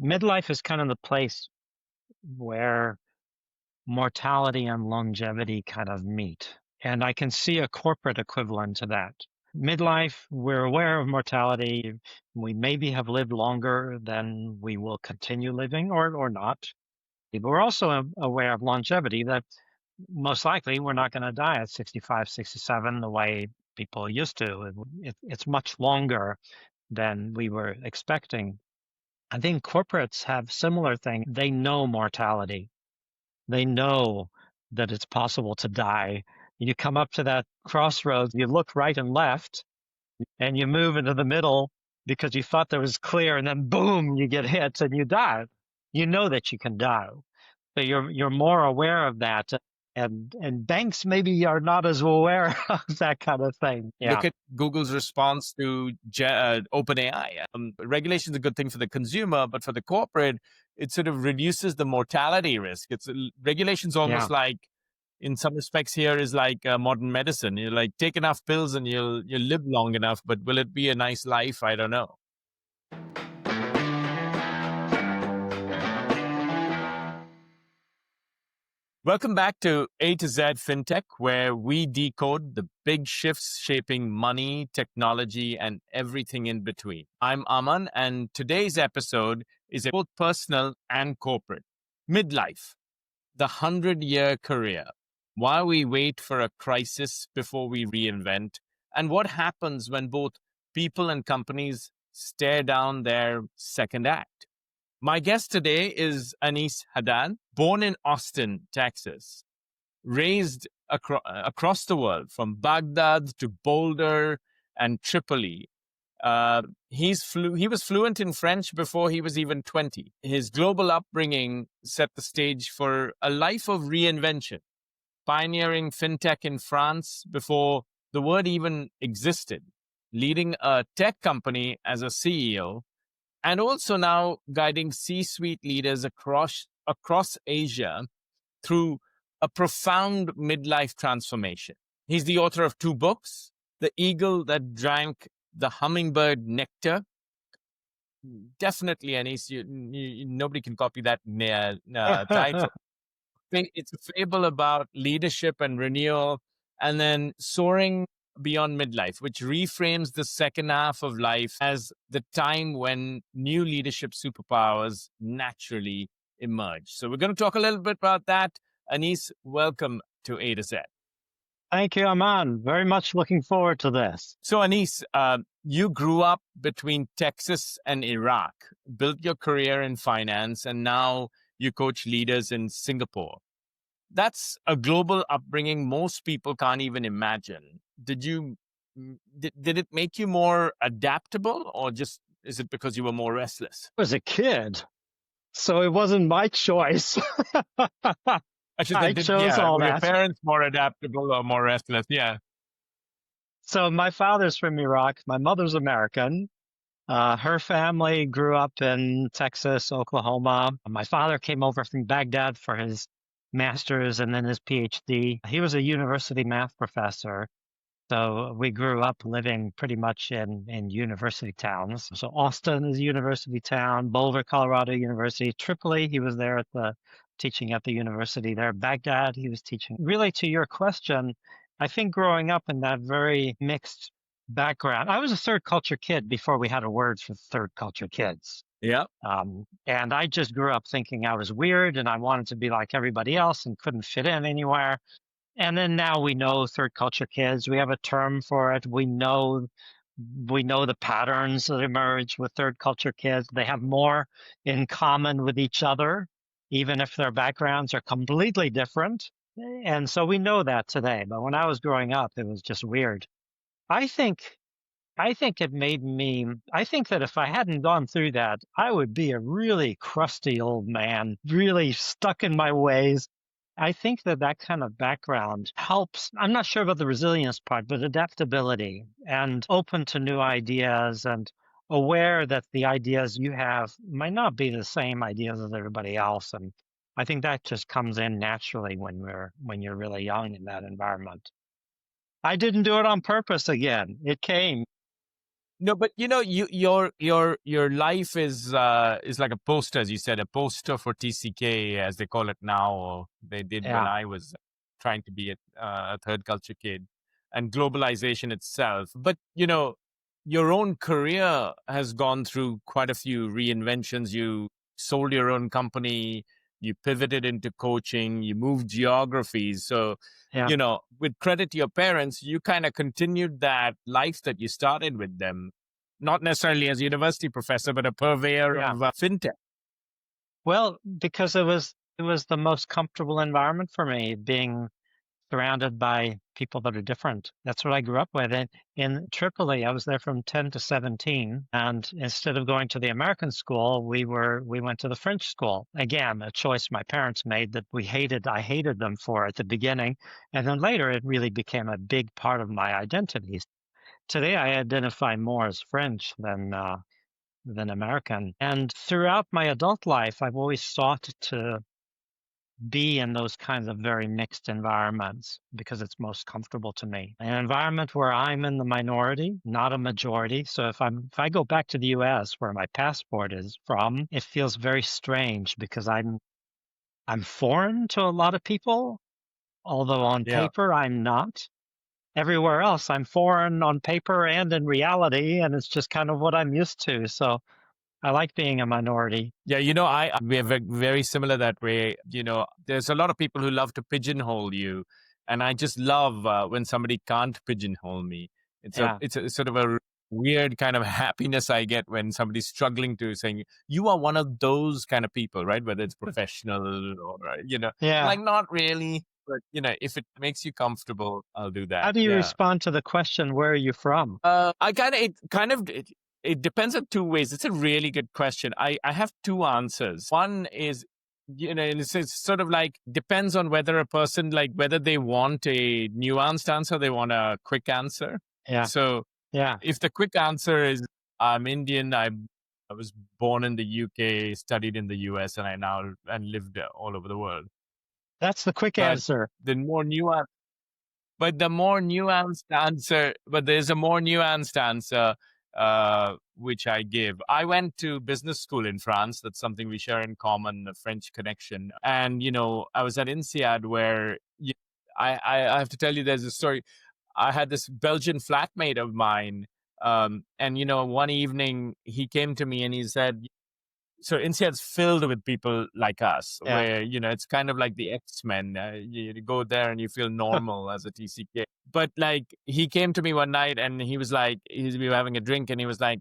Midlife is kind of the place where mortality and longevity kind of meet. And I can see a corporate equivalent to that. Midlife, we're aware of mortality. We maybe have lived longer than we will continue living or not. But we're also aware of longevity, that most likely we're not going to die at 65, 67 the way people used to. It's much longer than we were expecting. I think corporates have similar thing. They know mortality. They know that it's possible to die. You come up to that crossroads, you look right and left, and you move into the middle because you thought there was clear, and then boom, you get hit and you die. You know that you can die. So you're more aware of that. And banks maybe are not as aware of that kind of thing. Look Yeah. at Google's response to OpenAI. Regulation is a good thing for the consumer, but for the corporate, it sort of reduces the mortality risk. Regulation's almost Yeah. like, in some respects, here is like modern medicine. You like take enough pills and you'll live long enough, but will it be a nice life? I don't know. Welcome back to A to Z Fintech, where we decode the big shifts shaping money, technology, and everything in between. I'm Aman, and today's episode is both personal and corporate. Midlife, the 100-year career. Why we wait for a crisis before we reinvent, and what happens when both people and companies stare down their second act. My guest today is Aneace Haddad, born in Austin, Texas, raised across the world from Baghdad to Boulder and Tripoli. He was fluent in French before he was even 20. His global upbringing set the stage for a life of reinvention, pioneering fintech in France before the word even existed, leading a tech company as a CEO, and also now guiding C-suite leaders across Asia through a profound midlife transformation. He's the author of 2 books, The Eagle That Drank the Hummingbird Nectar. Definitely, Aneace, nobody can copy that title. It's a fable about leadership and renewal, and then soaring beyond midlife, which reframes the second half of life as the time when new leadership superpowers naturally emerge. So we're going to talk a little bit about that. Aneace, welcome to A to Z. Thank you, Aman. Very much looking forward to this. So Aneace, you grew up between Texas and Iraq, built your career in finance, and now you coach leaders in Singapore. That's a global upbringing most people can't even imagine. Did it make you more adaptable, or just is it because you were more restless? I was a kid, so it wasn't my choice. I chose all were your that. parents more adaptable or more restless? Yeah. So my father's from Iraq. My mother's American. Her family grew up in Texas, Oklahoma. My father came over from Baghdad for his master's and then his PhD. He was a university math professor. So we grew up living pretty much in university towns. So Austin is a university town, Boulder, Colorado University, Tripoli, he was there teaching at the university there. Baghdad, he was teaching. Really, to your question, I think growing up in that very mixed background, I was a third culture kid before we had a word for third culture kids. Yeah. And I just grew up thinking I was weird and I wanted to be like everybody else and couldn't fit in anywhere. And then now we know third culture kids. We have a term for it. We know the patterns that emerge with third culture kids. They have more in common with each other, even if their backgrounds are completely different. And so we know that today. But when I was growing up, it was just weird. I think it made me, I think that if I hadn't gone through that, I would be a really crusty old man, really stuck in my ways. I think that kind of background helps. I'm not sure about the resilience part, but adaptability and open to new ideas and aware that the ideas you have might not be the same ideas as everybody else. And I think that just comes in naturally when you're really young in that environment. I didn't do it on purpose again. It came. No, but your life is like a poster, as you said, a poster for TCK, as they call it now, or they did when Yeah, I was trying to be a third culture kid, and globalization itself. But your own career has gone through quite a few reinventions. You sold your own company, you pivoted into coaching, you moved geographies. So yeah, with credit to your parents, you kind of continued that life that you started with them, not necessarily as a university professor, but a purveyor yeah. of fintech. Well, because it was the most comfortable environment for me, being surrounded by people that are different. That's what I grew up with. In Tripoli, I was there from 10 to 17. And instead of going to the American school, we went to the French school. Again, a choice my parents made that I hated them for at the beginning. And then later it really became a big part of my identity. Today I identify more as French than American. And throughout my adult life, I've always sought to be in those kinds of very mixed environments because it's most comfortable to me. An environment where I'm in the minority, not a majority. So if I go back to the US where my passport is from, it feels very strange because I'm foreign to a lot of people, although on Yeah. paper I'm not. Everywhere else I'm foreign on paper and in reality, and it's just kind of what I'm used to. So I like being a minority. Yeah, we're very similar that way. There's a lot of people who love to pigeonhole you, and I just love when somebody can't pigeonhole me. Yeah. It's a sort of a weird kind of happiness I get when somebody's struggling to saying you are one of those kind of people, right? Whether it's professional or I'm Yeah. like, not really, but if it makes you comfortable, I'll do How that. do you Yeah. respond to the question, where are you from? It depends on two ways. It's a really good question. I have two answers. One is, it's sort of like depends on whether a person, like whether they want a nuanced answer, they want a quick answer. Yeah. So Yeah. if the quick answer is I'm Indian, I was born in the UK, studied in the US, and I now and lived all over the world. That's the quick But answer. the more nuanced but there's a more nuanced answer which I give. I went to business school in France. That's something we share in common, a French connection. And I was at INSEAD where I have to tell you, there's a story. I had this Belgian flatmate of mine, and one evening he came to me and he said, so INSEAD's filled with people like us, Yeah. where it's kind of like the X-Men. You go there and you feel normal as a TCK. But like he came to me one night and he was like, we were having a drink and he was like,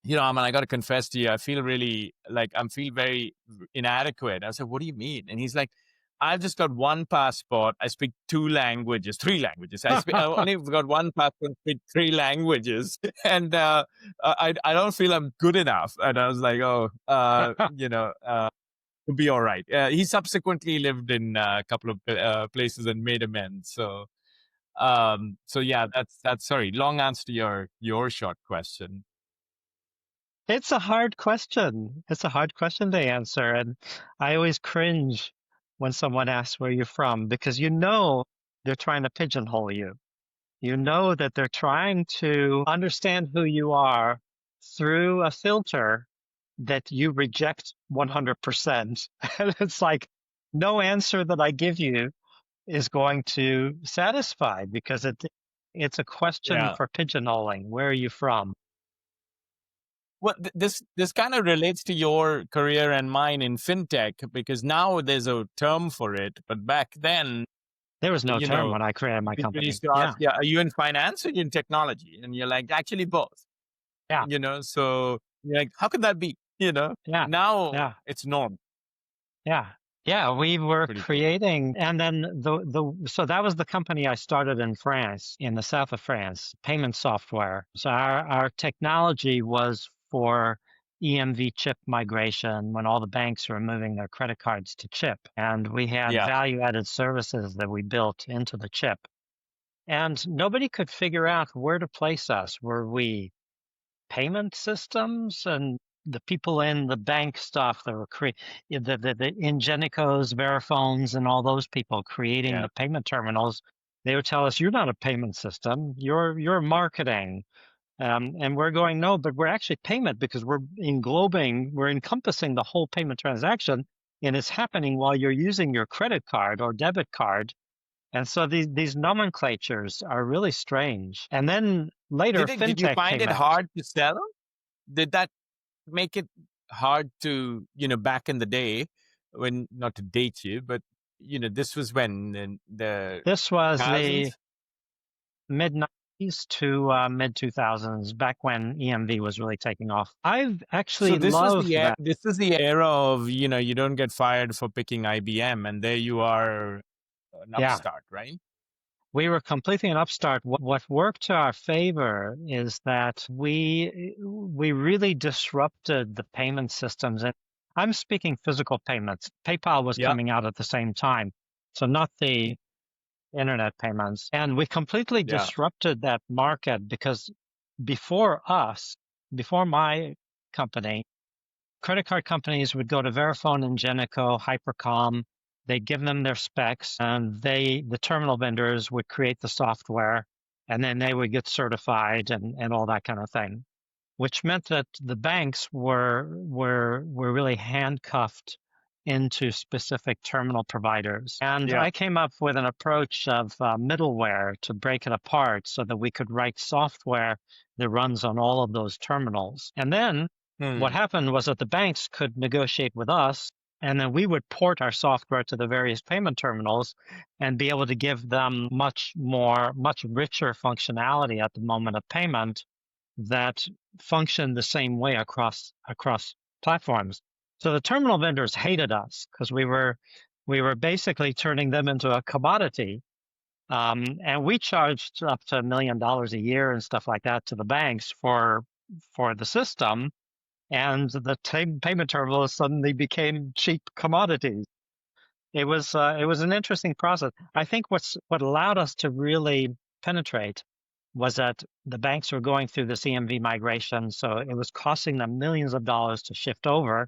man, I got to confess to you, I feel really like I feel very inadequate. I said, what do you mean? And he's like, I've just got one passport. I speak three languages. I only got one passport, speak three languages, and I don't feel I'm good enough. And I was like, oh, it'll be all right. He subsequently lived in a couple of places and made amends. So yeah, that's sorry. Long answer to your short question. It's a hard question. It's a hard question to answer. And I always cringe when someone asks where you're from because they're trying to pigeonhole you. You know that they're trying to understand who you are through a filter that you reject 100%. And it's like no answer that I give you is going to satisfy because it's a question Yeah. for pigeonholing. Where are you from? Well, this kind of relates to your career and mine in fintech because now there's a term for it, but back then, There was no you term know, when I created my people company. used to ask, Yeah, "Yeah, are you in finance or you in technology?" And you're like, "Actually, both." yeah, So you're like, "How could that be?" yeah, Now yeah, it's norm. yeah. Yeah, we were Pretty cool. creating, and then so that was the company I started in France, in the south of France, payment software. So our technology was for EMV chip migration when all the banks were moving their credit cards to chip. And we had Yeah, value added services that we built into the chip. And nobody could figure out where to place us. Were we payment systems and the people in the bank stuff that were the Ingenicos, Veriphones, and all those people creating yeah, the payment terminals? They would tell us, "You're not a payment system. You're marketing." And we're going, no, but we're actually payment because we're encompassing the whole payment transaction, and it's happening while you're using your credit card or debit card. And so these nomenclatures are really strange. And then later, Did you fintech find came it out. hard to sell? Did that make it hard to, back in the day when, not to date you, but, this was when, in the This was the 2000s? mid 90s to mid 2000s, back when EMV was really taking off. I've So actually loved that. this is the era of, you don't get fired for picking IBM, and there you are, an Yeah. upstart, right? We were completely an upstart. What worked to our favor is that we really disrupted the payment systems. And I'm speaking physical payments. PayPal was Yeah, coming out at the same time, so not the internet payments. And we completely yeah. disrupted that market because before us, before my company, credit card companies would go to Verifone, Ingenico, Hypercom. They'd give them their specs, and the terminal vendors would create the software, and then they would get certified and all that kind of thing, which meant that the banks were really handcuffed into specific terminal providers. And Yeah. I came up with an approach of middleware to break it apart so that we could write software that runs on all of those terminals. And then what Hmm. happened was that the banks could negotiate with us, and then we would port our software to the various payment terminals and be able to give them much richer functionality at the moment of payment that function the same way across platforms. So the terminal vendors hated us because we were basically turning them into a commodity. And we charged up to $1 million a year and stuff like that to the banks for the system, and the payment terminals suddenly became cheap commodities. It was an interesting process. I think what allowed us to really penetrate was that the banks were going through this EMV migration, so it was costing them millions of dollars to shift over.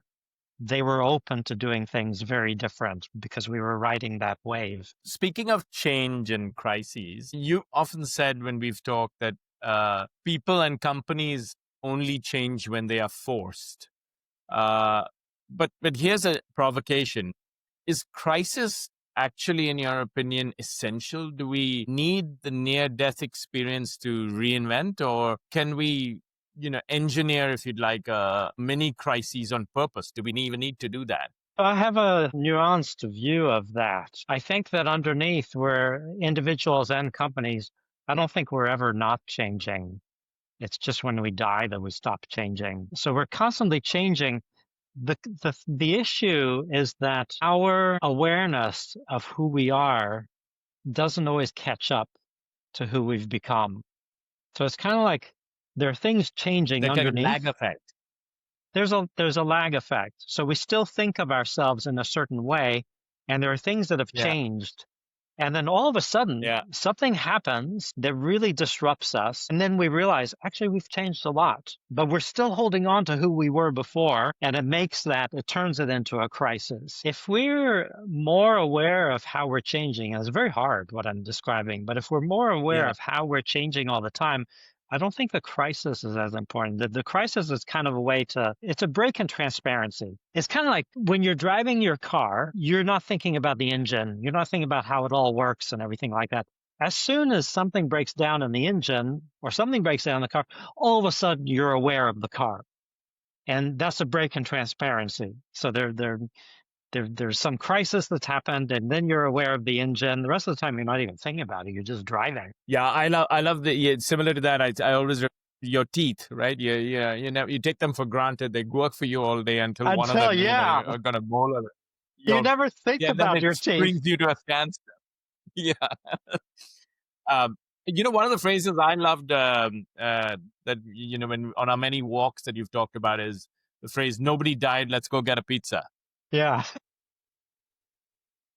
They were open to doing things very different because we were riding that wave. Speaking of change and crises, you often said when we've talked that people and companies only change when they are forced. Uh, but here's a provocation. Is crisis actually, in your opinion, essential? Do we need the near-death experience to reinvent, or can we, engineer, if you'd like, a mini crises on purpose? Do we even need to do that? I have a nuanced view of that. I think that underneath, we're individuals and companies. I don't think we're ever not changing. It's just when we die that we stop changing. So we're constantly changing. The issue is that our awareness of who we are doesn't always catch up to who we've become. So it's kind of like there are things changing Like a underneath. lag effect. There's a lag effect. So we still think of ourselves in a certain way, and there are things that have Yeah. changed. And then all of a sudden, Yeah. something happens that really disrupts us. And then we realize, actually, we've changed a lot, but we're still holding on to who we were before. And it turns it into a crisis. If we're more aware of how we're changing, and it's very hard what I'm describing, but if we're more aware Yeah. of how we're changing all the time, I don't think the crisis is as important. The crisis is kind of it's a break in transparency. It's kind of like when you're driving your car, you're not thinking about the engine. You're not thinking about how it all works and everything like that. As soon as something breaks down in the engine or something breaks down in the car, all of a sudden you're aware of the car. And that's a break in transparency. So there's some crisis that's happened, and then you're aware of the engine. The rest of the time, you're not even thinking about it. You're just driving. Yeah, I love similar to that. I always your teeth, right? You take them for granted. They work for you all day until one of Until, them, yeah, are gonna bowl or you your never think yeah, then about it your teeth. brings you to a standstill. Yeah. Um, one of the phrases I loved that when on our many walks that you've talked about is the phrase "Nobody died. Let's go get a pizza." Yeah.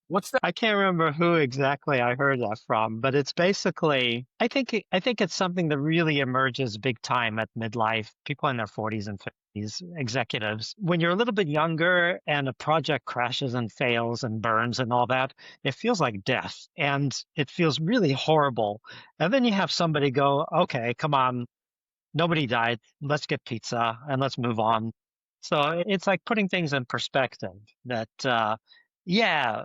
What's that? I can't remember who exactly I heard that from, but it's basically, I think it's something that really emerges big time at midlife, people in their 40s and 50s, executives. When you're a little bit younger and a project crashes and fails and burns and all that, it feels like death and it feels really horrible. And then you have somebody go, okay, come on. Nobody died. Let's get pizza and let's move on. So it's like putting things in perspective that, yeah,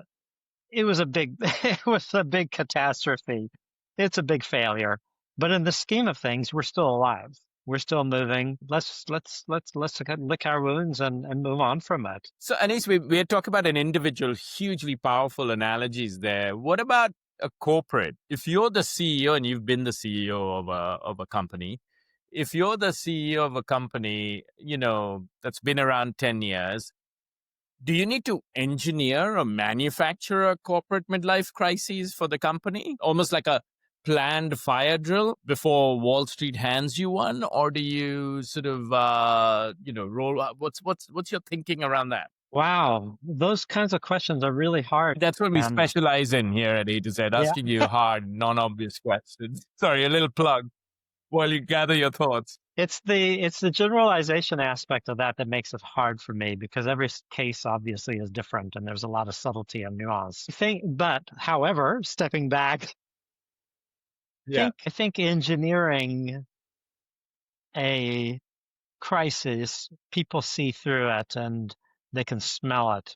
it was a big, it was a big catastrophe. It's a big failure. But in the scheme of things, we're still alive. We're still moving. Let's lick our wounds and move on from it. So, Aneace, we're talking about an individual, hugely powerful analogies there. What about a corporate? If you're the CEO and you've been the CEO of a company, if you're the CEO of a company, that's been around 10 years, do you need to engineer or manufacture a corporate midlife crisis for the company? Almost like a planned fire drill before Wall Street hands you one? Or do you sort of, roll up? What's your thinking around that? Wow, those kinds of questions are really hard. That's what we And specialize in here at A to Z, yeah, asking you hard, non-obvious questions. Sorry, a little plug while you gather your thoughts. it's the generalization aspect of that that makes it hard for me because every case obviously is different and there's a lot of subtlety and nuance. But however, stepping back, Yeah, I think engineering a crisis, people see through it and they can smell it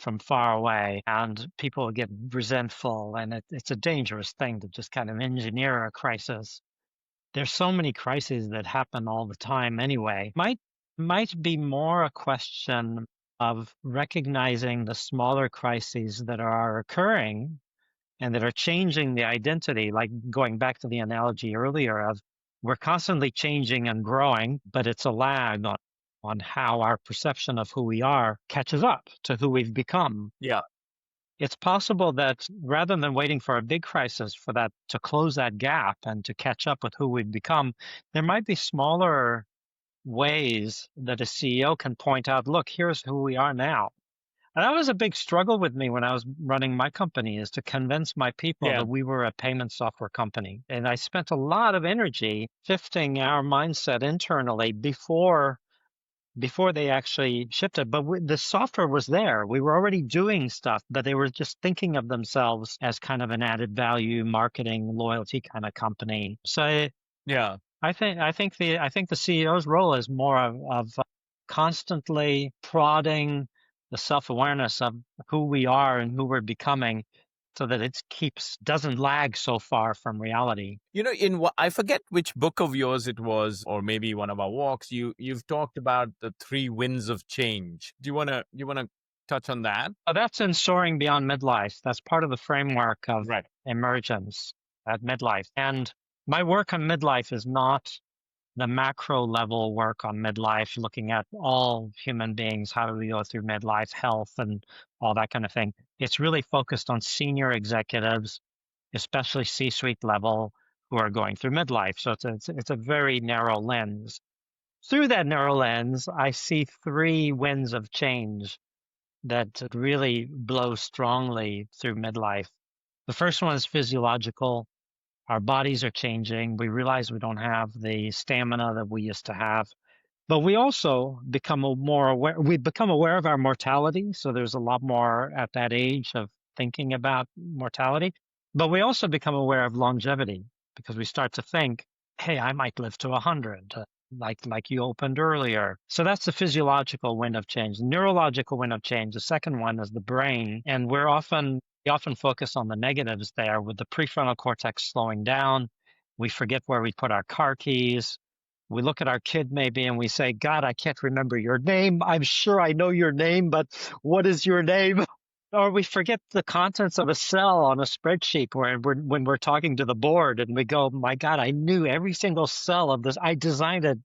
from far away, and people get resentful, and it's a dangerous thing to just kind of engineer a crisis. There's so many crises that happen all the time anyway. Might be more a question of recognizing the smaller crises that are occurring and that are changing the identity, like going back to the analogy earlier of we're constantly changing and growing, but it's a lag on how our perception of who we are catches up to who we've become. yeah. It's possible that rather than waiting for a big crisis for that to close that gap and to catch up with who we've become, there might be smaller ways that a CEO can point out, look, here's who we are now. And that was a big struggle with me when I was running my company, is to convince my people Yeah. that we were a payment software company. And I spent a lot of energy shifting our mindset internally before they actually shipped it. But the software was there. We were already doing stuff, but they were just thinking of themselves as kind of an added value marketing loyalty kind of company. So Yeah. I think the CEO's role is more of constantly prodding the self-awareness of who we are and who we're becoming so that it doesn't lag so far from reality. I forget which book of yours it was, or maybe one of our walks. You've talked about the three winds of change. Do you wanna touch on that? So that's in Soaring Beyond Midlife. That's part of the framework of Right. emergence at midlife. And my work on midlife is not the macro level work on midlife, looking at all human beings, how do we go through midlife health and all that kind of thing. It's really focused on senior executives, especially C-suite level, who are going through midlife. So it's a very narrow lens. Through that narrow lens, I see three winds of change that really blow strongly through midlife. The first one is physiological. Our bodies are changing. We realize we don't have the stamina that we used to have. But we also become more aware. We become aware of our mortality. So there's a lot more at that age of thinking about mortality. But we also become aware of longevity because we start to think, hey, I might live to 100, like you opened earlier. So that's the physiological wind of change. The neurological wind of change. The second one is the brain. And we often focus on the negatives there with the prefrontal cortex slowing down. We forget where we put our car keys. We look at our kid maybe and we say, God, I can't remember your name. I'm sure I know your name, but what is your name? Or we forget the contents of a cell on a spreadsheet when we're talking to the board and we go, my God, I knew every single cell of this. I designed it,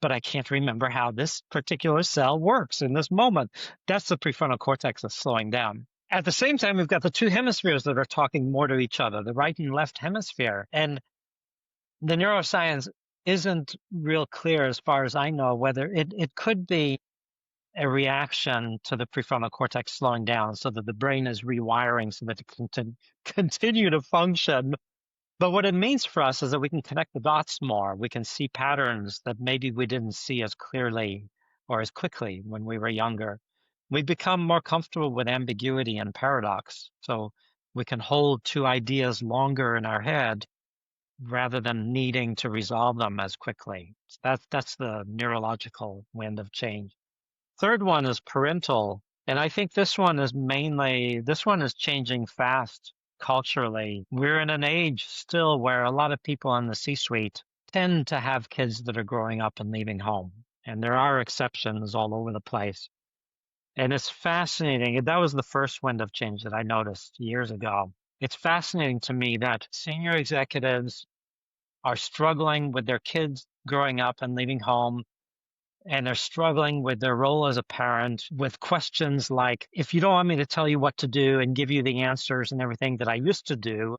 but I can't remember how this particular cell works in this moment. That's the prefrontal cortex that's slowing down. At the same time, we've got the two hemispheres that are talking more to each other, the right and left hemisphere. And the neuroscience isn't real clear as far as I know whether it could be a reaction to the prefrontal cortex slowing down so that the brain is rewiring so that it can continue to function. But what it means for us is that we can connect the dots more. We can see patterns that maybe we didn't see as clearly or as quickly when we were younger. We become more comfortable with ambiguity and paradox. So we can hold two ideas longer in our head rather than needing to resolve them as quickly. So that's the neurological wind of change. Third one is parental. And I think this one is changing fast culturally. We're in an age still where a lot of people in the C-suite tend to have kids that are growing up and leaving home. And there are exceptions all over the place. And it's fascinating. That was the first wind of change that I noticed years ago. It's fascinating to me that senior executives are struggling with their kids growing up and leaving home, and they're struggling with their role as a parent with questions like, if you don't want me to tell you what to do and give you the answers and everything that I used to do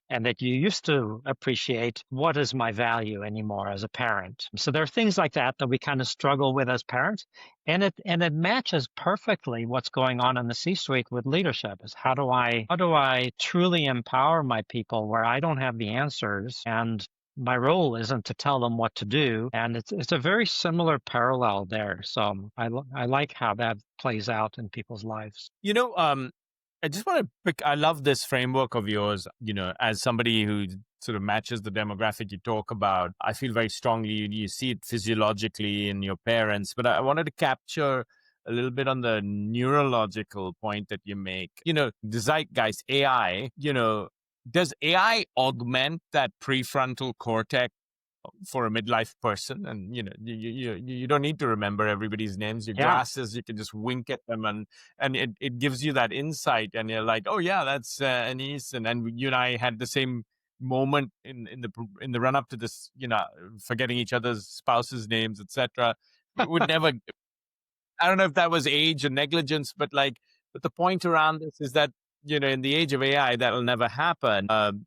and that you used to appreciate, what is my value anymore as a parent? So there are things like that that we kind of struggle with as parents. And it matches perfectly what's going on in the C-suite with leadership is how do I truly empower my people where I don't have the answers and my role isn't to tell them what to do, and it's a very similar parallel there. So I like how that plays out in people's lives. I just want to pick, I love this framework of yours, as somebody who sort of matches the demographic you talk about. I feel very strongly you see it physiologically in your parents, but I wanted to capture a little bit on the neurological point that you make. The zeitgeist, AI, does AI augment that prefrontal cortex for a midlife person? And you don't need to remember everybody's names. Your Yeah, glasses, you can just wink at them, and it gives you that insight, and you're like, oh yeah, that's Aneace. And you and I had the same moment in the run up to this, forgetting each other's spouses names, etc. Would never, I don't know if that was age or negligence, but the point around this is that, in the age of AI, that'll never happen. And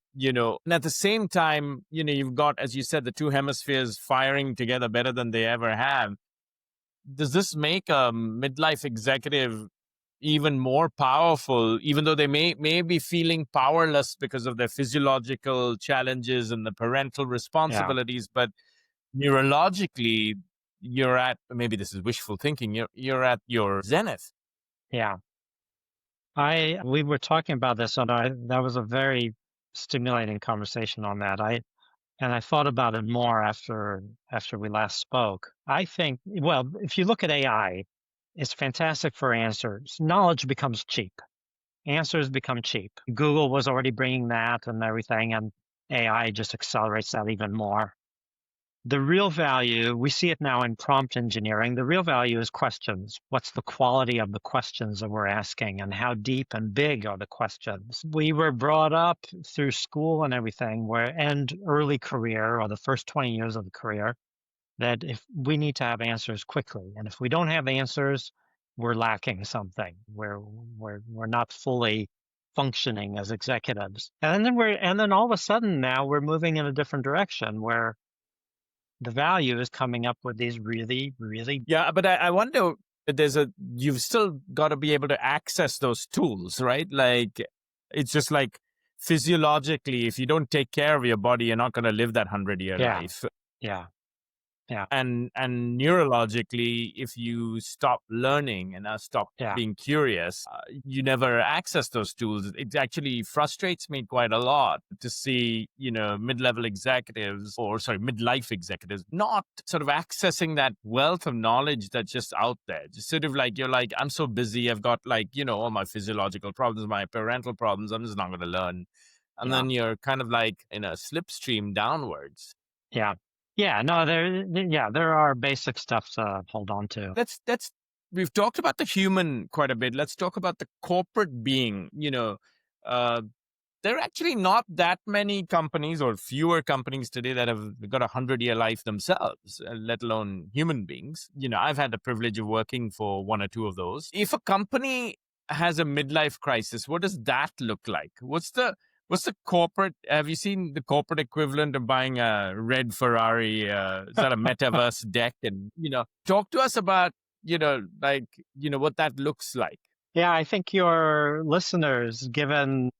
at the same time, you've got, as you said, the two hemispheres firing together better than they ever have. Does this make a midlife executive even more powerful, even though they may be feeling powerless because of their physiological challenges and the parental yeah, responsibilities, but neurologically, you're at, maybe this is wishful thinking, you're at your zenith. yeah. We were talking about this, and that was a very stimulating conversation on that. I thought about it more after we last spoke. I think, well, if you look at AI, it's fantastic for answers. Knowledge becomes cheap. Answers become cheap. Google was already bringing that and everything, and AI just accelerates that even more. The real value, we see it now in prompt engineering. The real value is questions. What's the quality of the questions that we're asking, and how deep and big are the questions? We were brought up through school and everything, and early career or the first 20 years of the career, that if we need to have answers quickly, and if we don't have answers, we're lacking something. We're not fully functioning as executives. And then all of a sudden now we're moving in a different direction where the value is coming up with these really, really, Yeah, but I wonder, you've still got to be able to access those tools, right? Like, it's just like physiologically, if you don't take care of your body, you're not going to live that 100-year yeah, life. yeah, yeah, And neurologically, if you stop learning and stop yeah, being curious, you never access those tools. It actually frustrates me quite a lot to see, mid-level executives, or sorry, midlife executives, not sort of accessing that wealth of knowledge that's just out there. Just sort of like, you're like, I'm so busy, I've got all my physiological problems, my parental problems, I'm just not going to learn. And yeah, then you're kind of like in a slipstream downwards. yeah. Yeah, no, there are basic stuff to hold on to. Let's we've talked about the human quite a bit. Let's talk about the corporate being. Uh, there are actually not that many companies, or fewer companies today, that have got 100-year life themselves, let alone human beings. I've had the privilege of working for one or two of those. If a company has a midlife crisis, what does that look like? What's the corporate? Have you seen the corporate equivalent of buying a red Ferrari? Is that a metaverse deck? And talk to us about what that looks like. Yeah, I think your listeners, given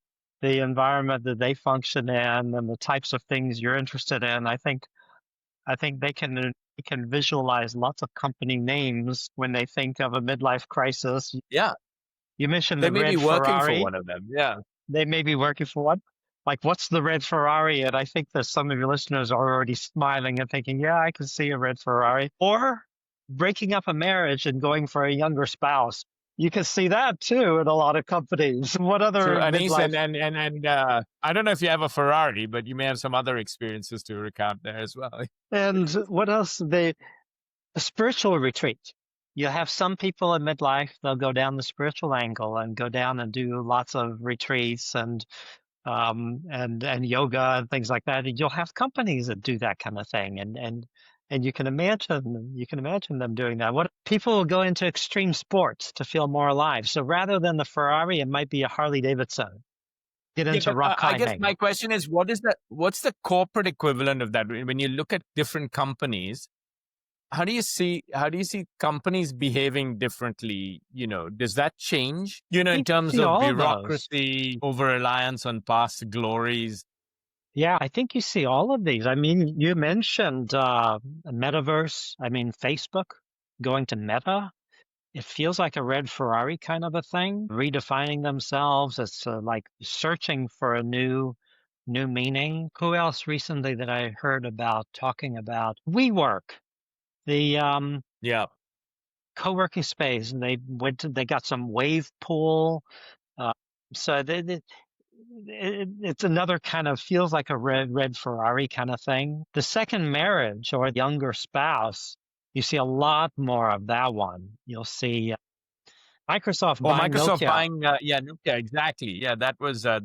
the environment that they function in and the types of things you're interested in, I think they can visualize lots of company names when they think of a midlife crisis. Yeah, You mentioned they the may be red working for Ferrari. one of them. Yeah. They may be working for one. like, what's the red Ferrari? And I think that some of your listeners are already smiling and thinking, yeah, I can see a red Ferrari. Or breaking up a marriage and going for a younger spouse. You can see that too in a lot of companies. What So, other Aneace, midlife and I don't know if you have a Ferrari, but you may have some other experiences to recount there as well. and what else? The spiritual retreat. You have some people in midlife, they'll go down the spiritual angle and go down and do lots of retreats and yoga and things like that. And you'll have companies that do that kind of thing, and you can imagine them doing that. What people will go into extreme sports to feel more alive. So rather than the Ferrari, it might be a Harley Davidson. Get Yeah, into but rock I guess climbing. my question is, what's the corporate equivalent of that? When you look at different companies, how do you see companies behaving differently? Does that change? I In think you terms see of all of those. bureaucracy, over reliance on past glories. Yeah, I think you see all of these. I mean, you mentioned metaverse. I mean, Facebook going to Meta. It feels like a red Ferrari kind of a thing, redefining themselves. It's like searching for a new meaning. Who else recently that I heard about talking about WeWork, the Yeah. co-working space, and they got some wave pool. Uh, so it's another kind of feels like a red Ferrari kind of thing. The second marriage or younger spouse, you see a lot more of that one. You'll see Microsoft Or buying Microsoft Nokia. buying, yeah, Nokia, exactly. Yeah, that was a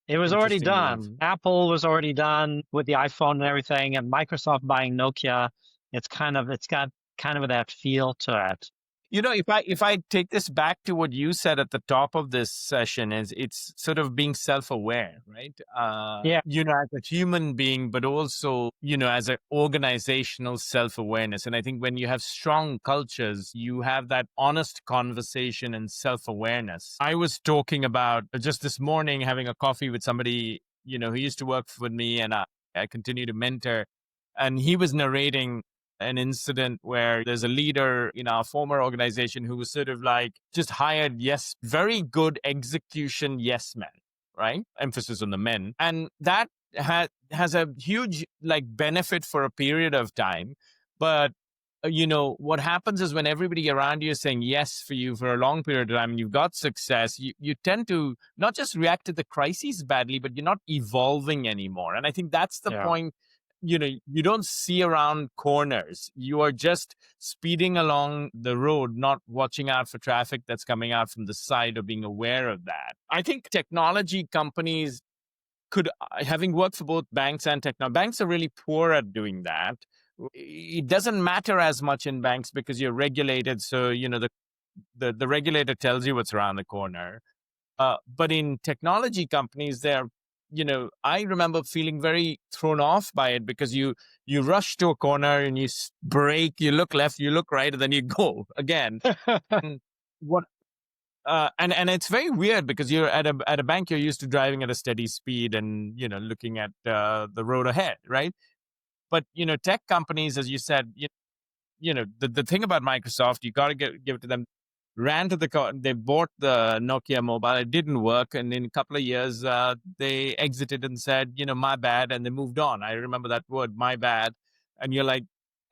It was already interesting move. done. Apple was already done with the iPhone and everything, and Microsoft buying Nokia. It's got kind of that feel to it. If I take this back to what you said at the top of this session, is it's sort of being self-aware, right? Yeah, As a human being, but also, as an organizational self-awareness. And I think when you have strong cultures, you have that honest conversation and self-awareness. I was talking about just this morning having a coffee with somebody, who used to work with me, and I continue to mentor, and he was narrating an incident where there's a leader in our former organization who was sort of like just hired, yes, very good execution, yes men, right? Emphasis on the men. And that has a huge like benefit for a period of time. But what happens is when everybody around you is saying yes for you for a long period of time and you've got success, you tend to not just react to the crises badly, but you're not evolving anymore. And I think that's the yeah. point. You don't see around corners. You are just speeding along the road, not watching out for traffic that's coming out from the side or being aware of that. I think technology companies could, having worked for both banks and banks are really poor at doing that. It doesn't matter as much in banks because you're regulated. So, the regulator tells you what's around the corner. But in technology companies, I remember feeling very thrown off by it because you rush to a corner and you brake, you look left, you look right, and then you go again. And what? And it's very weird because you're at a bank, you're used to driving at a steady speed and looking at the road ahead, right? But tech companies, as you said, the thing about Microsoft, you got to give it to them. Ran to they bought the Nokia mobile. It didn't work, and in a couple of years, they exited and said, my bad, and they moved on. I remember that word, my bad. And you're like,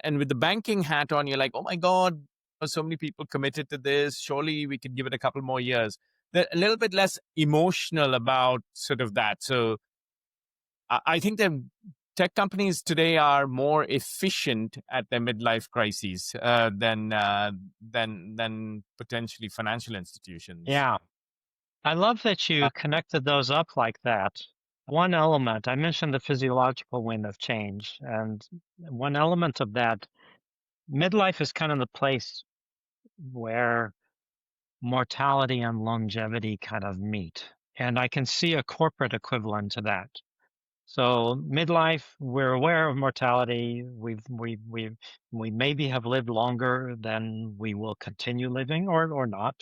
and with the banking hat on, you're like, oh my god, so many people committed to this. Surely we could give it a couple more years. They're a little bit less emotional about sort of that. So I think that tech companies today are more efficient at their midlife crises than potentially financial institutions. Yeah. I love that Uh, you connected those up like that. One element, I mentioned the physiological wind of change, and one element of that, midlife is kind of the place where mortality and longevity kind of meet. And I can see a corporate equivalent to that. So midlife, we're aware of mortality. We maybe have lived longer than we will continue living or not,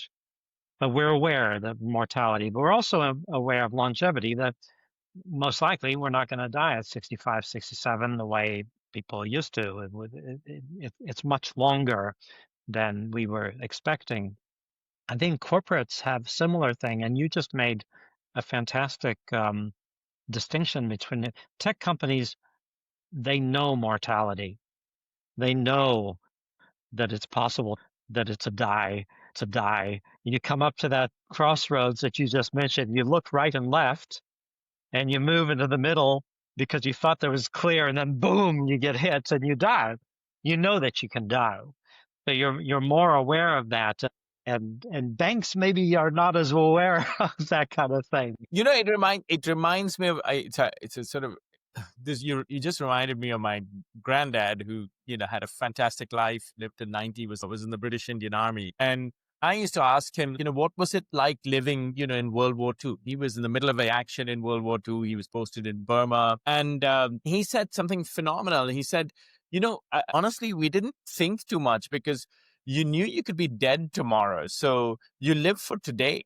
but we're aware of mortality. But we're also aware of longevity, that most likely we're not going to die at 65, 67 the way people used to. It's much longer than we were expecting. I think corporates have similar thing, and you just made a fantastic distinction between it. Tech companies. They know mortality. They know that it's possible that it's a die. It's a die. You come up to that crossroads that you just mentioned. You look right and left, and you move into the middle because you thought there was clear, and then boom, you get hit and you die. You know that you can die. So you're more aware of that. And banks maybe are not as aware of that kind of thing. It reminds me of it's a sort of this. You just reminded me of my granddad, who had a fantastic life, lived to 90, was in the British Indian Army, and I used to ask him, what was it like living, in World War II? He was in the middle of an action in World War II. He was posted in Burma, and he said something phenomenal. He said, honestly, we didn't think too much because you knew you could be dead tomorrow, so you live for today,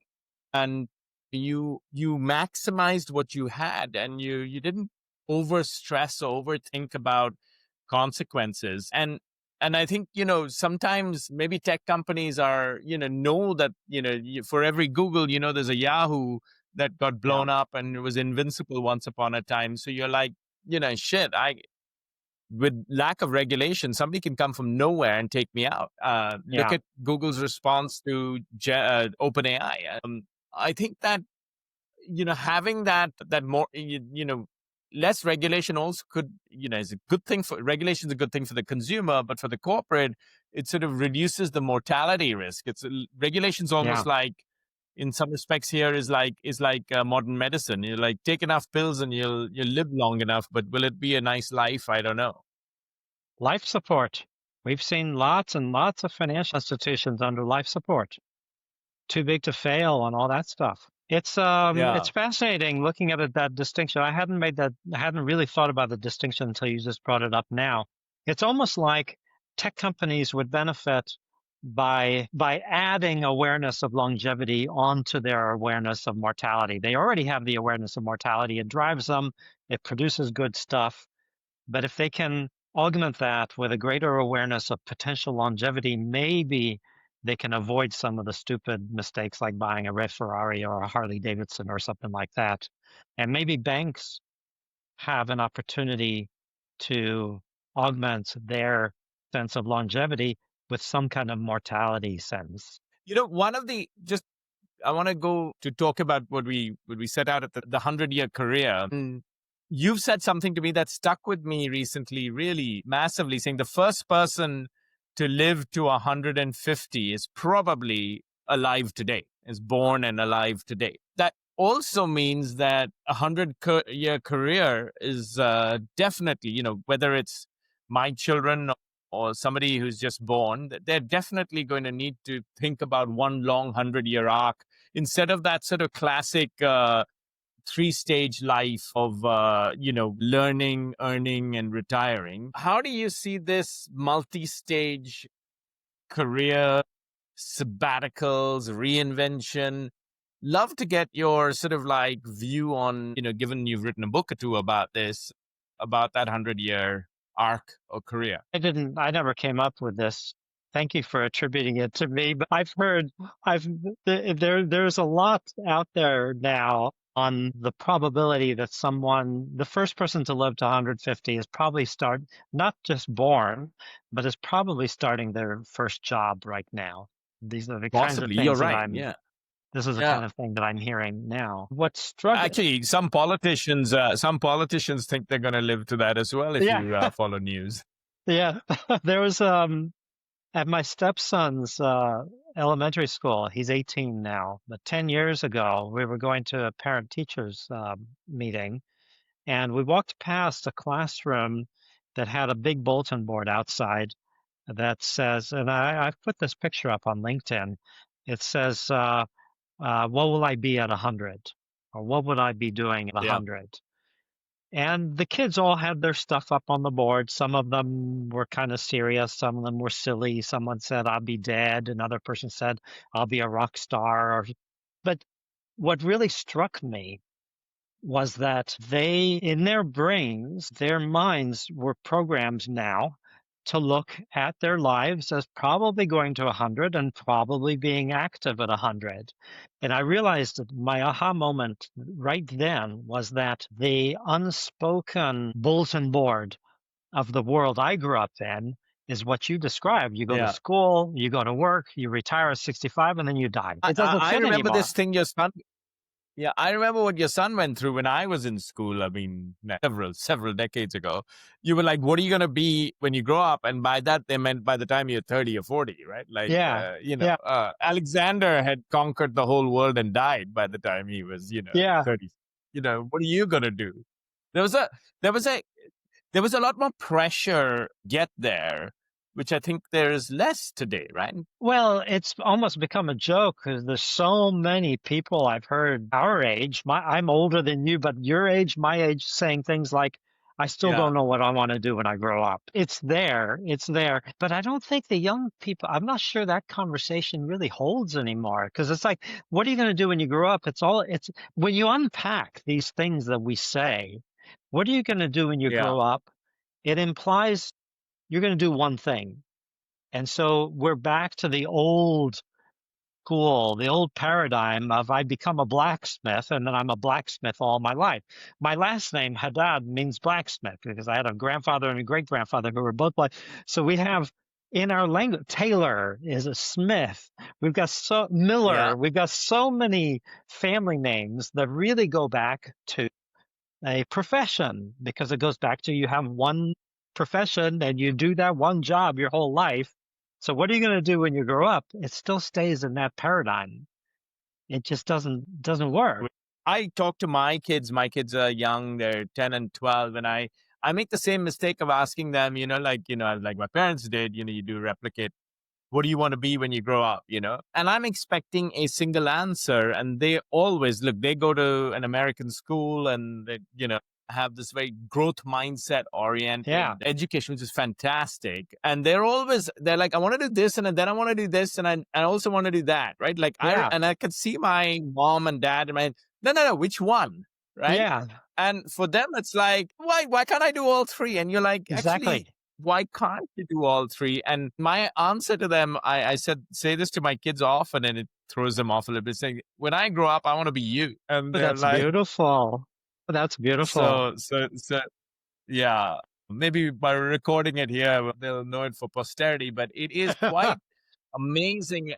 and you maximized what you had, and you didn't over stress or overthink about consequences. And I think, sometimes maybe tech companies are, know that, for every Google, there's a Yahoo that got Yeah, blown up and it was invincible once upon a time. So you're like, shit, with lack of regulation, somebody can come from nowhere and take me out. Look yeah, at Google's response to OpenAI. I think that, having that more, less regulation also could, is a good thing for regulation is a good thing for the consumer, but for the corporate, it sort of reduces the mortality risk. Regulation's yeah. almost like, in some respects, here is like modern medicine. You like take enough pills and you'll live long enough, but will it be a nice life? I don't know. Life support. We've seen lots and lots of financial institutions under life support. Too big to fail and all that stuff. It's Yeah. fascinating looking at it, that distinction. I hadn't really thought about the distinction until you just brought it up now. It's almost like tech companies would benefit by adding awareness of longevity onto their awareness of mortality. They already have the awareness of mortality. It drives them, it produces good stuff. But if they can augment that with a greater awareness of potential longevity, maybe they can avoid some of the stupid mistakes like buying a red Ferrari or a Harley Davidson or something like that. And maybe banks have an opportunity to augment their sense of longevity with some kind of mortality sense. One of the just I want to go to talk about what we set out at the 100-year career. You've said something to me that stuck with me recently, really massively, saying the first person to live to 150 is probably alive today, is born and alive today. That also means that a 100-year career is definitely, whether it's my children or somebody who's just born, they're definitely going to need to think about one long 100-year arc instead of that sort of classic three-stage life of learning, earning, and retiring. How do you see this multi-stage career, sabbaticals, reinvention? Love to get your sort of like view on, given you've written a book or two about this, about that 100-year arc or career. I never came up with this. Thank you for attributing it to me. But I've, there's a lot out there now on the probability that the first person to live to 150 is probably not just born, but is probably starting their first job right now. These are the kinds of Possibly, you're things that right. Yeah. this is the Yeah. kind of thing that I'm hearing now. What struck, Actually, some politicians think they're going to live to that as well if yeah, you follow news. yeah, there was, at my stepson's elementary school, he's 18 now, but 10 years ago, we were going to a parent teachers meeting, and we walked past a classroom that had a big bulletin board outside that says, and I've put this picture up on LinkedIn. It says, what will I be at 100? Or what would I be doing at Yeah. 100? And the kids all had their stuff up on the board. Some of them were kind of serious. Some of them were silly. Someone said, I'll be dead. Another person said, I'll be a rock star. But what really struck me was that in their brains, their minds were programmed now to look at their lives as probably going to 100 and probably being active at 100. And I realized that my aha moment right then was that the unspoken bulletin board of the world I grew up in is what you described. You go to Yeah. school, you go to work, you retire at 65, and then you die. I, It I doesn't I fit remember anymore. this thing your son. Yeah, I remember what your son went through when I was in school. I mean, several decades ago. You were like, "What are you gonna be when you grow up?" And by that, they meant by the time you're 30 or 40, right? Like, Yeah, yeah, Alexander had conquered the whole world and died by the time he was, yeah. 30. What are you gonna do? There was a, there was a, there was a lot more pressure get there, which I think there is less today, right? Well, it's almost become a joke because there's so many people I've heard our age. I'm older than you, but your age, my age, saying things like, I still Yeah, don't know what I want to do when I grow up. It's there. But I don't think the young people, I'm not sure that conversation really holds anymore because it's like, what are you going to do when you grow up? It's when you unpack these things that we say, what are you going to do when you yeah, grow up? It implies you're going to do one thing. And so we're back to the old school, the old paradigm of I become a blacksmith and then I'm a blacksmith all my life. My last name, Haddad, means blacksmith because I had a grandfather and a great grandfather who were both black. So we have in our language, Taylor is a smith. We've got yeah. Miller. We've got so many family names that really go back to a profession because it goes back to you have one profession and you do that one job your whole life. So what are you going to do when you grow up? It still stays in that paradigm. It just doesn't work. I talk to my kids. My kids are young; they're 10 and 12, and I make the same mistake of asking them. Like my parents did. You do replicate. What do you want to be when you grow up? And I'm expecting a single answer, and they always look. They go to an American school, and they, have this very growth mindset Yeah. oriented education, which is fantastic. And they're like, I want to do this, and then I want to do this, and I also want to do that, right? Like Yeah. I could see my mom and dad and my no, which one, right? Yeah. And for them, it's like, why can't I do all three? And you're like, actually, Exactly. why can't you do all three? And my answer to them, I said, say this to my kids often, and it throws them off a little bit, saying, when I grow up, I want to be you. And Oh, they're that's like, beautiful. That's beautiful. so, yeah, maybe by recording it here, they'll know it for posterity, but it is quite amazing.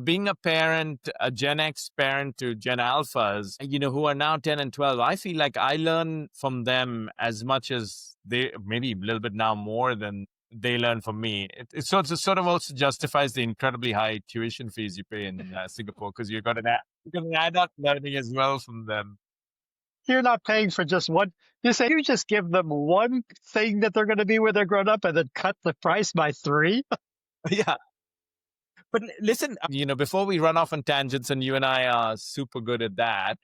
Being a parent, a Gen X parent to Gen Alphas, who are now 10 and 12, I feel like I learn from them as much as they, maybe a little bit now more than they learn from me. It sort of also justifies the incredibly high tuition fees you pay in Singapore because you got an adult learning as well from them. You're not paying for just one. You say you just give them one thing that they're going to be when they're grown up and then cut the price by three. Yeah. But listen, before we run off on tangents, and you and I are super good at that,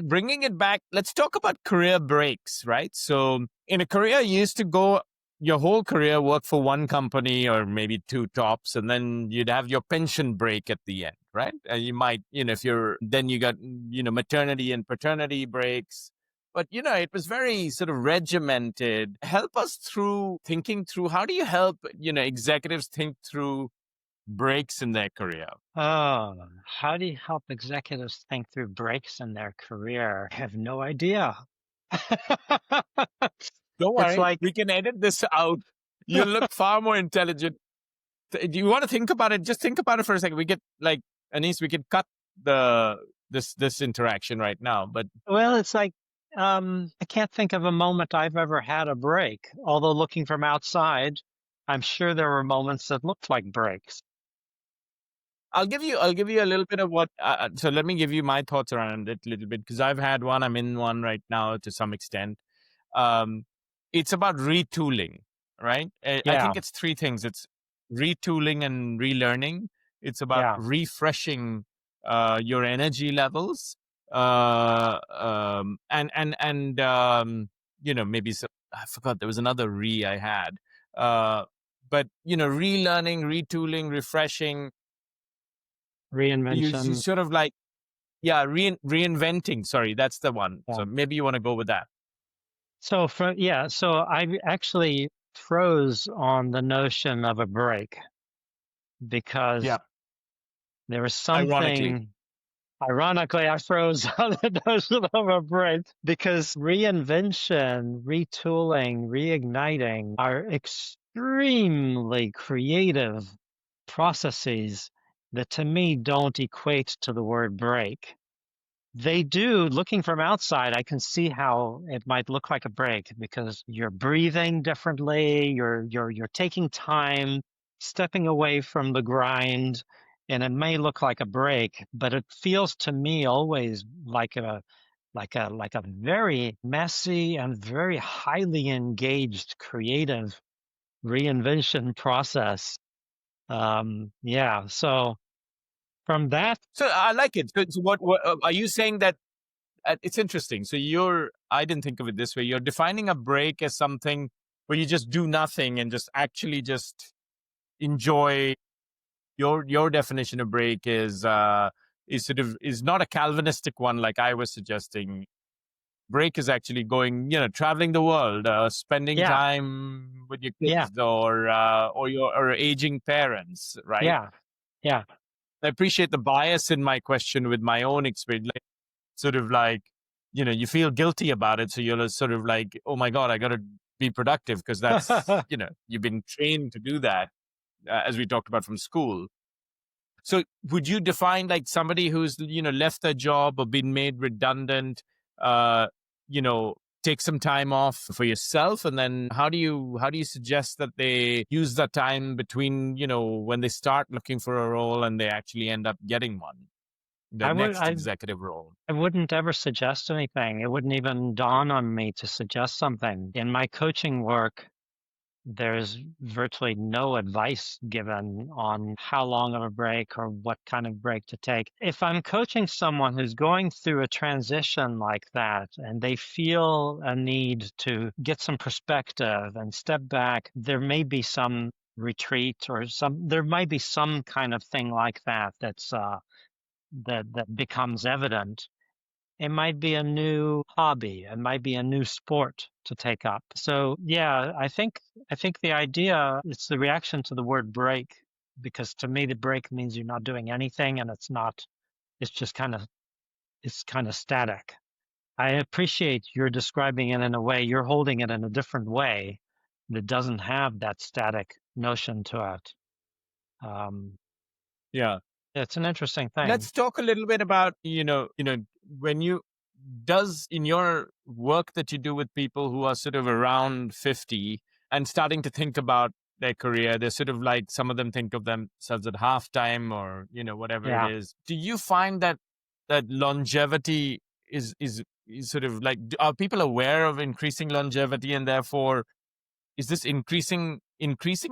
bringing it back. Let's talk about career breaks, right? So in a career, you used to go your whole career, work for one company or maybe two tops, and then you'd have your pension break at the end, right? And you might, if then you got, maternity and paternity breaks. But, it was very sort of regimented. Help us through thinking through how do you help, executives think through breaks in their career? Oh, how do you help executives think through breaks in their career? I have no idea. Don't It's worry, like, we can edit this out. You look far more intelligent. Do you want to think about it? Just think about it for a second. We get like Aneace, we could cut this interaction right now. But well, it's like, I can't think of a moment I've ever had a break. Although looking from outside, I'm sure there were moments that looked like breaks. I'll give you a little bit of what. So let me give you my thoughts around it a little bit because I've had one. I'm in one right now to some extent. Um, it's about retooling, right? I Yeah, think it's three things. It's retooling and relearning. It's about yeah. refreshing your energy levels, maybe I forgot there was another re I had, but relearning, retooling, refreshing. You Reinvention. sort of like reinventing. Sorry, that's the one. Yeah. So maybe you want to go with that. So I actually froze on the notion of a break because Yeah. there was Ironically. something. Ironically, I froze on the notion of a break because reinvention, retooling, reigniting are extremely creative processes that to me don't equate to the word break. They do. Looking from outside, I can see how it might look like a break because you're breathing differently, you're taking time, stepping away from the grind, and it may look like a break, but it feels to me always like a very messy and very highly engaged creative reinvention process. Yeah, so from that, So I like it. So what are you saying that it's interesting. So I didn't think of it this way. You're defining a break as something where you just do nothing and just actually just enjoy. Your definition of break is sort of is not a Calvinistic one like I was suggesting. Break is actually going, traveling the world, spending yeah, time with your yeah, kids or your or aging parents, right? yeah, yeah. I appreciate the bias in my question with my own experience. Sort of like, you feel guilty about it. So you're sort of like, oh my God, I got to be productive because that's, you've been trained to do that, as we talked about from school. So would you define like somebody who's, left their job or been made redundant, uh, you know, take some time off for yourself? And then how do you suggest that they use that time between, when they start looking for a role and they actually end up getting one, the I would next I executive role? I wouldn't ever suggest anything. It wouldn't even dawn on me to suggest something. In my coaching work, there's virtually no advice given on how long of a break or what kind of break to take. If I'm coaching someone who's going through a transition like that and they feel a need to get some perspective and step back, there may be some retreat or there might be some kind of thing like that that becomes evident. It might be a new hobby. It might be a new sport to take up. So yeah, I think the idea it's the reaction to the word break because to me the break means you're not doing anything and it's just kind of static. I appreciate you're describing it in a way, you're holding it in a different way that doesn't have that static notion to it. Um, Yeah. it's an interesting thing. Let's talk a little bit about, when you does in your work that you do with people who are sort of around 50 and starting to think about their career, they're sort of like some of them think of themselves at halftime or, whatever it Yeah. is. Do you find that longevity is sort of like, are people aware of increasing longevity and therefore is this increasing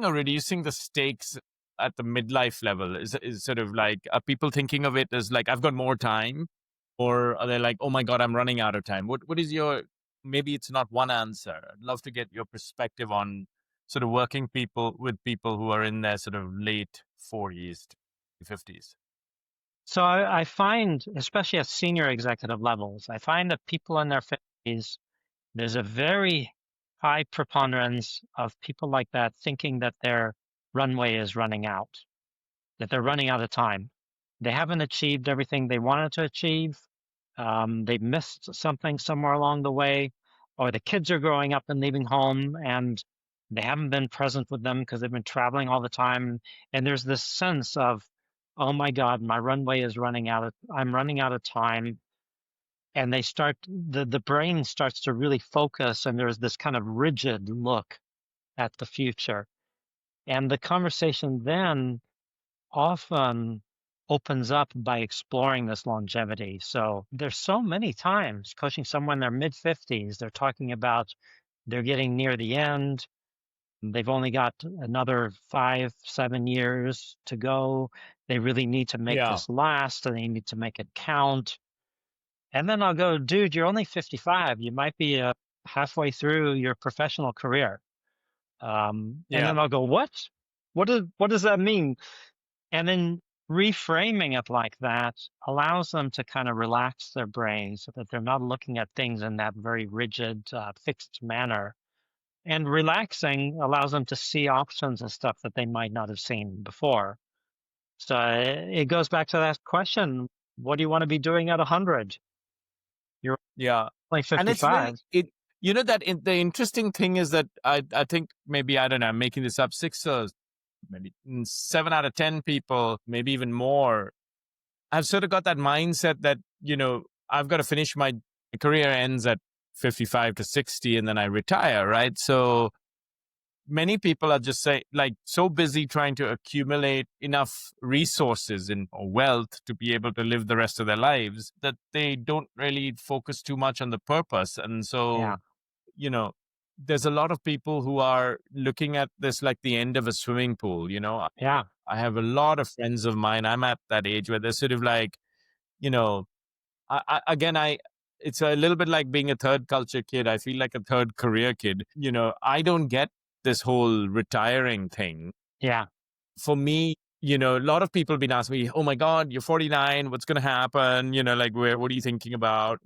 or reducing the stakes at the midlife level? Is sort of like, are people thinking of it as like I've got more time, or are they like, oh my God, I'm running out of time? What is your, maybe it's not one answer. I'd love to get your perspective on sort of working people with people who are in their sort of late 40s, 50s. So I find, especially at senior executive levels, I find that people in their 50s, there's a very high preponderance of people like that thinking that their runway is running out, that they're running out of time. They haven't achieved everything they wanted to achieve. They've missed something somewhere along the way, or the kids are growing up and leaving home and they haven't been present with them because they've been traveling all the time. And there's this sense of, oh my God, my runway is running out. I'm running out of time. And the brain starts to really focus, and there's this kind of rigid look at the future. And the conversation then often opens up by exploring this longevity. So there's so many times coaching someone in their mid 50s, they're talking about they're getting near the end. They've only got another 5, 7 years to go. They really need to make Yeah. this last and they need to make it count. And then I'll go, dude, you're only 55. You might be halfway through your professional career. And Yeah. then I'll go, what? What does that mean? And then reframing it like that allows them to kind of relax their brains so that they're not looking at things in that very rigid, fixed manner. And relaxing allows them to see options of stuff that they might not have seen before. So it goes back to that question: what do you want to be doing at 100? You're Yeah. only And it's really, 55. the interesting thing is that I think maybe, I don't know, I'm making this up, six or maybe 7 out of 10 people, maybe even more, I've sort of got that mindset that, I've got to finish my career ends at 55 to 60 and then I retire, right? So many people are just so busy trying to accumulate enough resources and or wealth to be able to live the rest of their lives that they don't really focus too much on the purpose. And so, Yeah, you know, there's a lot of people who are looking at this like the end of a swimming pool. yeah, I have a lot of friends of mine. I'm at that age where they're sort of like, you know, again, it's a little bit like being a third culture kid. I feel like a third career kid. I don't get this whole retiring thing. yeah. For me, a lot of people have been asking me, oh my God, you're 49. What's going to happen? What are you thinking about?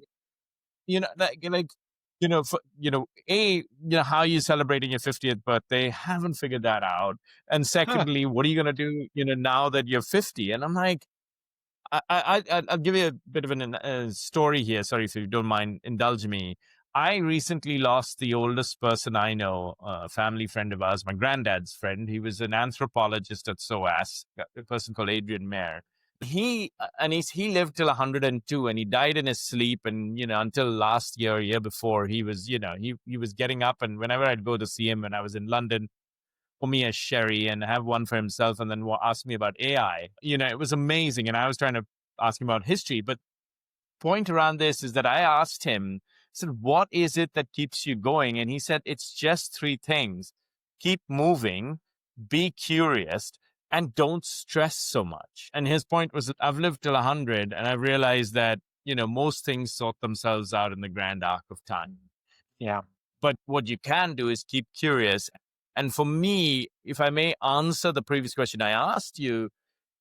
How are you celebrating your 50th birthday? Haven't figured that out. And Huh. secondly, what are you going to do, now that you're 50? And I'm like, I'll give you a bit of a story here. Sorry if you don't mind, indulge me. I recently lost the oldest person I know, a family friend of ours, my granddad's friend. He was an anthropologist at SOAS, a person called Adrian Mayer. He lived till 102 and he died in his sleep. And, until last year before, he was, he was getting up. And whenever I'd go to see him when I was in London, for me a sherry and have one for himself and then ask me about AI. It was amazing. And I was trying to ask him about history. But point around this is that I asked him, I said, what is it that keeps you going? And he said, it's just three things: keep moving, be curious, and don't stress so much. And his point was that I've lived till 100 and I've realized that, most things sort themselves out in the grand arc of time. Yeah, But what you can do is keep curious. And for me, if I may answer the previous question I asked you,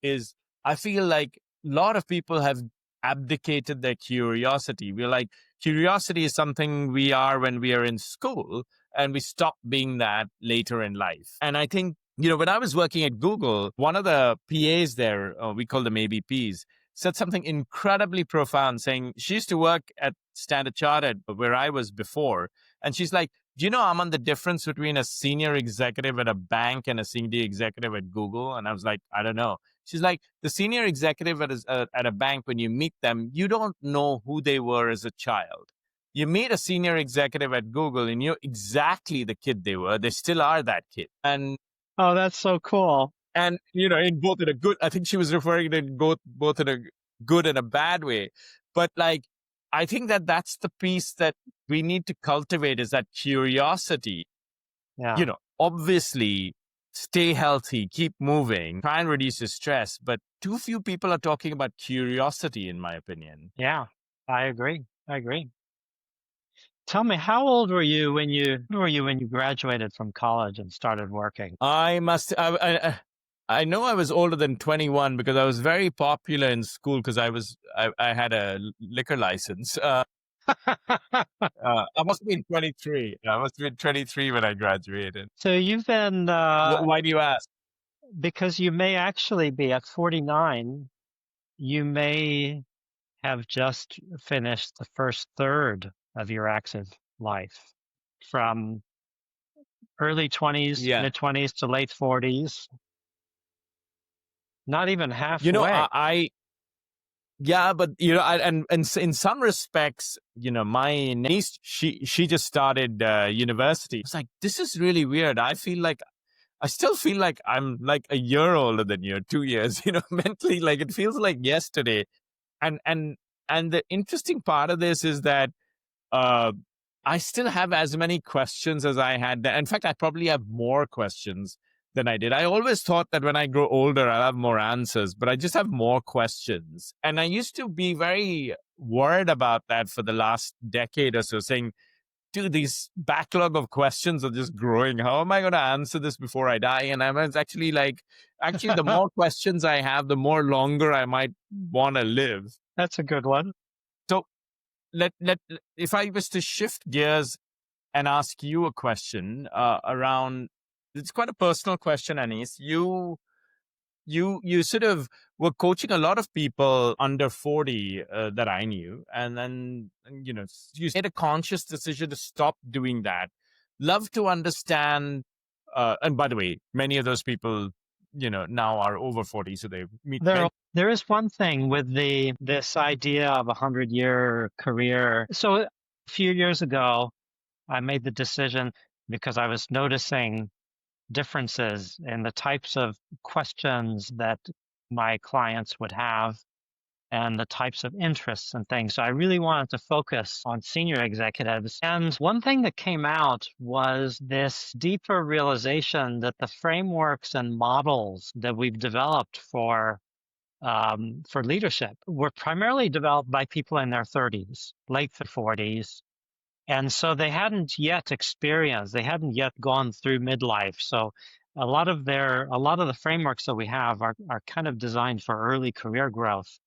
is I feel like a lot of people have abdicated their curiosity. We're like, curiosity is something we are when we are in school, and we stop being that later in life. And I think, when I was working at Google, one of the PAs there, we call them ABPs, said something incredibly profound, saying she used to work at Standard Chartered, where I was before. And she's like, do you know, Aman, the difference between a senior executive at a bank and a senior executive at Google? And I was like, I don't know. She's like, the senior executive at a bank, when you meet them, you don't know who they were as a child. You meet a senior executive at Google and you're exactly the kid they were. They still are that kid. oh, that's so cool. And, in both in a good, I think she was referring to both in a good and a bad way. But like, I think that that's the piece that we need to cultivate, is that curiosity. Yeah, Obviously stay healthy, keep moving, try and reduce your stress. But too few people are talking about curiosity, in my opinion. yeah. I agree. I agree. Tell me, how old were you when you graduated from college and started working? I know I was older than 21 because I was very popular in school because I had a liquor license. I must have been 23. I must have been 23 when I graduated. So you've been, Why do you ask? because you may actually be at 49, you may have just finished the first third of your active life, from early 20s, Yeah. mid 20s to late 40s. Not even You know, halfway. yeah, but and in some respects, my niece, she just started university. It's like, this is really weird. I still feel like I'm like a year older than you, 2 years. Mentally, like it feels like yesterday. And the interesting part of this is that uh, I still have as many questions as I had. In fact, I probably have more questions than I did. I always thought that when I grow older, I'll have more answers, but I just have more questions. And I used to be very worried about that for the last decade or so, saying, dude, these backlog of questions are just growing. How am I going to answer this before I die? And I was actually like, the more questions I have, the more longer I might want to live. That's a good one. So let if I was to shift gears and ask you a question around. It's quite a personal question, Aneace. You sort of were coaching a lot of people under 40 that I knew, and then you made a conscious decision to stop doing that. Love to understand. And by the way, many of those people, now are over 40, so they meet. There is one thing with this idea of 100-year career. So a few years ago, I made the decision because I was noticing differences in the types of questions that my clients would have and the types of interests and things. So I really wanted to focus on senior executives. And one thing that came out was this deeper realization that the frameworks and models that we've developed for leadership were primarily developed by people in their 30s, late 40s. And so they hadn't yet experienced, they hadn't yet gone through midlife. So a lot of the frameworks that we have are kind of designed for early career growth.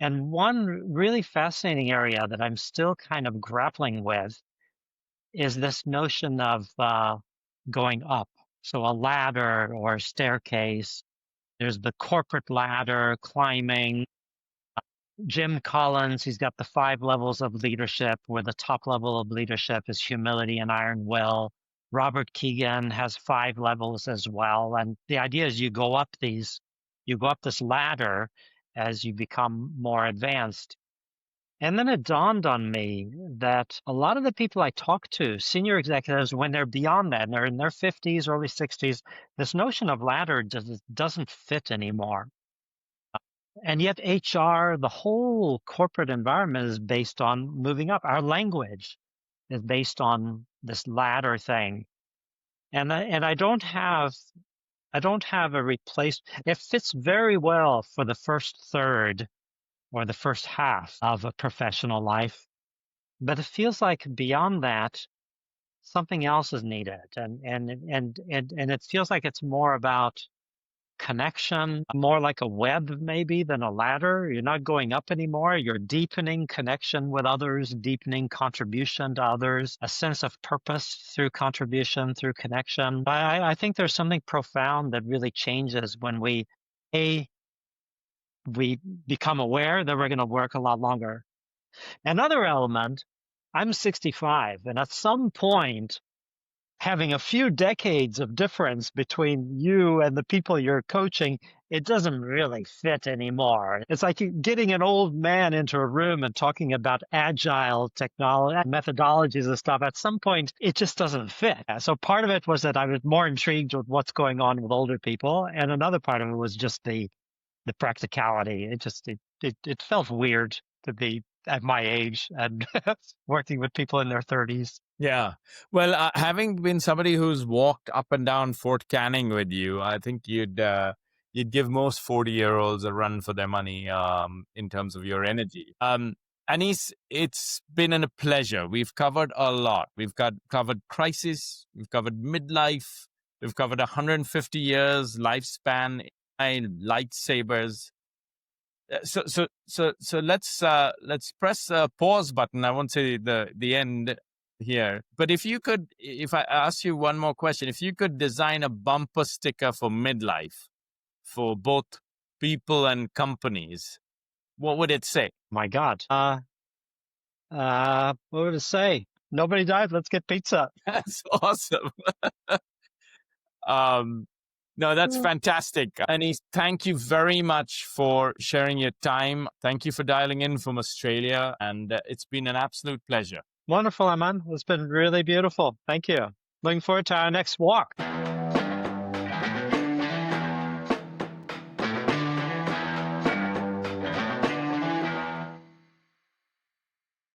And one really fascinating area that I'm still kind of grappling with is this notion of going up. So a ladder or a staircase. There's the corporate ladder, climbing. Jim Collins, he's got the 5 levels of leadership, where the top level of leadership is humility and iron will. Robert Keegan has 5 levels as well. And the idea is you go up this ladder as you become more advanced. And then it dawned on me that a lot of the people I talk to, senior executives, when they're beyond that, and they're in their 50s, early 60s, this notion of ladder doesn't fit anymore. And yet HR, the whole corporate environment is based on moving up. Our language is based on this ladder thing. And I don't have a replacement. It fits very well for the first third or the first half of a professional life. But it feels like beyond that, something else is needed. And it feels like it's more about connection, more like a web maybe than a ladder. You're not going up anymore. You're deepening connection with others, deepening contribution to others, a sense of purpose through contribution, through connection. I think there's something profound that really changes when we become aware that we're going to work a lot longer. Another element, I'm 65, and at some point, having a few decades of difference between you and the people you're coaching, it doesn't really fit anymore. It's like getting an old man into a room and talking about agile technology, methodologies and stuff. At some point, it just doesn't fit. So part of it was that I was more intrigued with what's going on with older people. And another part of it was just the practicality. It felt weird to be at my age and working with people in their 30s. Yeah. Well, having been somebody who's walked up and down Fort Canning with you, I think you'd give most 40-year-olds a run for their money in terms of your energy. Aneace, it's been a pleasure. We've covered a lot. We've covered crisis. We've covered midlife. We've covered 150 years lifespan, lightsabers. So let's press a pause button. I won't say the end here, but if I ask you one more question, if you could design a bumper sticker for midlife for both people and companies, what would it say? My God. What would it say? Nobody died. Let's get pizza. That's awesome. No, that's fantastic. Aneace, thank you very much for sharing your time. Thank you for dialing in from Australia, and it's been an absolute pleasure. Wonderful, Aman. It's been really beautiful. Thank you. Looking forward to our next walk.